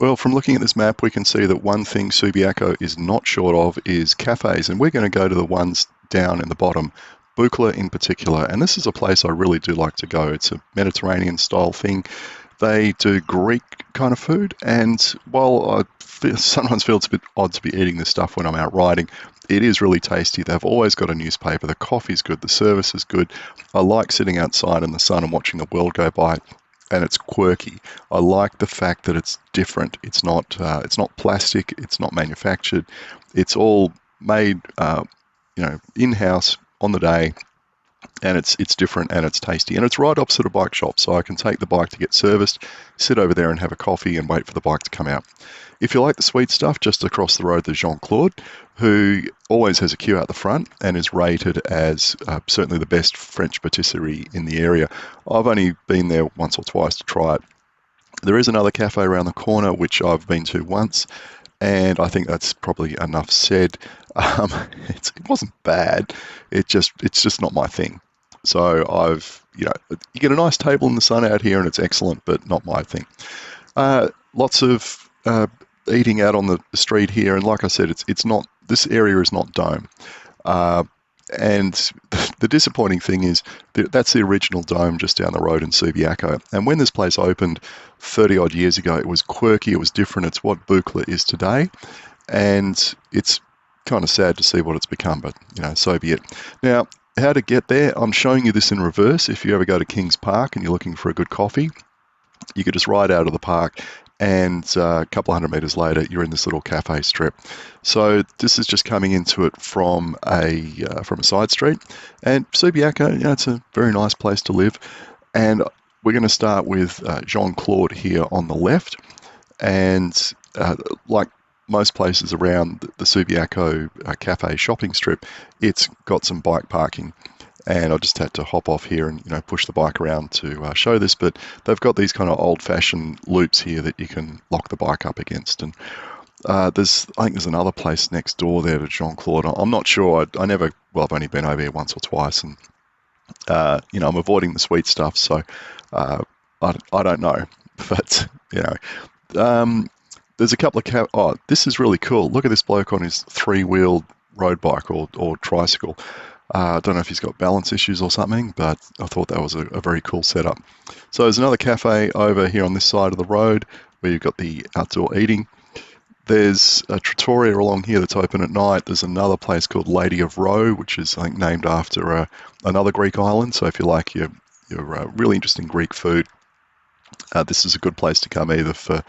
Well, from looking at this map, we can see that one thing Subiaco is not short of is cafes, and we're going to go to the ones down in the bottom, Bukla in particular. And this is a place I really do like to go. It's a Mediterranean style thing. They do Greek kind of food, and while sometimes feel it's a bit odd to be eating this stuff when I'm out riding, it is really tasty. They've always got a newspaper. The coffee's good. The service is good. I like sitting outside in the sun and watching the world go by. And it's quirky. I like the fact that it's different. It's not plastic. It's not manufactured. It's all made, in-house on the day, and it's different and it's tasty. And it's right opposite a bike shop, so I can take the bike to get serviced, sit over there and have a coffee and wait for the bike to come out. If you like the sweet stuff, just across the road there's Jean-Claude, who always has a queue out the front and is rated as certainly the best French patisserie in the area. I've only been there once or twice to try it. There is another cafe around the corner which I've been to once, and I think that's probably enough said. It wasn't bad. It's just not my thing. So you get a nice table in the sun out here and it's excellent, but not my thing. Lots of eating out on the street here, and like I said, it's not, this area is not Dome. And the disappointing thing is that's the original Dome just down the road in Subiaco. And when this place opened 30 odd years ago, it was quirky, it was different. It's what Bukla is today, and it's kind of sad to see what it's become, but so be it. Now, how to get there, I'm showing you this in reverse. If you ever go to Kings Park and you're looking for a good coffee, you could just ride out of the park, and a couple hundred meters later you're in this little cafe strip. So this is just coming into it from a side street, and Subiaco, it's a very nice place to live. And we're going to start with Jean-Claude here on the left, and like most places around the Subiaco cafe shopping strip, it's got some bike parking. And I just had to hop off here and push the bike around to show this, but they've got these kind of old-fashioned loops here that you can lock the bike up against. And I think there's another place next door there to Jean-Claude. I'm not sure. I've only been over here once or twice, and I'm avoiding the sweet stuff, so I don't know. But there's a couple of this is really cool. Look at this bloke on his three-wheeled road bike or tricycle. I don't know if he's got balance issues or something, but I thought that was a very cool setup. So there's another cafe over here on this side of the road where you've got the outdoor eating. There's a trattoria along here that's open at night. There's another place called Lady of Roe, which is, I think, named after another Greek island. So if you like your really interesting Greek food, this is a good place to come either for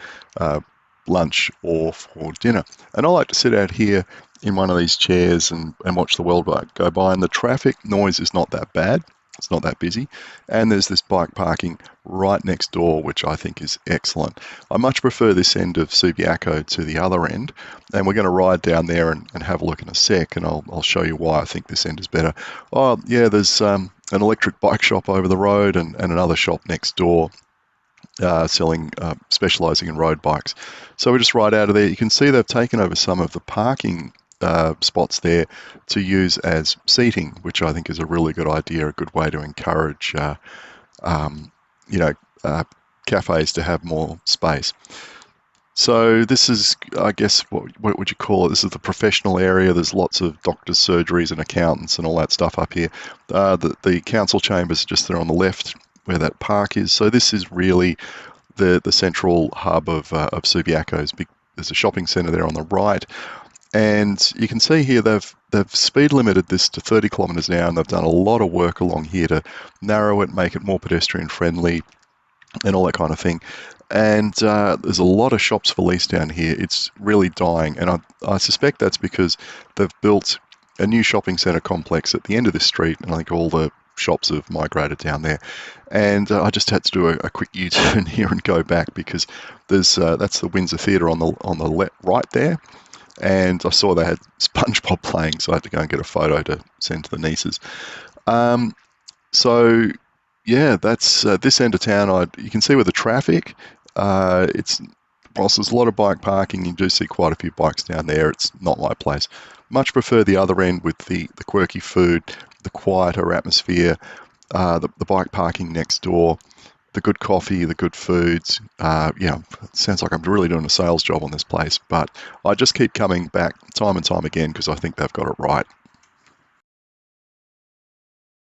lunch or for dinner. And I like to sit out here in one of these chairs and watch the world go by, and the traffic noise is not that bad. It's not that busy, and there's this bike parking right next door, which I think is excellent. I much prefer this end of Subiaco to the other end, and we're going to ride down there and have a look in a sec, and I'll show you why I think this end is better. Oh yeah, there's an electric bike shop over the road and another shop next door selling, specialising in road bikes. So we just ride out of there. You can see they've taken over some of the parking spots there to use as seating, which I think is a really good idea, a good way to encourage cafes to have more space. So this is, I guess, what would you call it? This is the professional area. There's lots of doctors, surgeries and accountants and all that stuff up here. The council chambers are just there on the left where that park is. So this is really the central hub of Subiaco's. There's a shopping centre there on the right. And you can see here they've speed limited this to 30 kilometres an hour, and they've done a lot of work along here to narrow it, make it more pedestrian friendly and all that kind of thing. And there's a lot of shops for lease down here. It's really dying, and I suspect that's because they've built a new shopping centre complex at the end of this street, and I think all the shops have migrated down there. And I just had to do a quick U-turn here and go back, because there's that's the Windsor Theatre on the right there. And I saw they had SpongeBob playing, so I had to go and get a photo to send to the nieces. So yeah, that's this end of town. You can see with the traffic, whilst there's a lot of bike parking, you do see quite a few bikes down there. It's not my place. Much prefer the other end with the quirky food, the quieter atmosphere, the bike parking next door. the good coffee, the good foods. Yeah, it sounds like I'm really doing a sales job on this place, but I just keep coming back time and time again because I think they've got it right.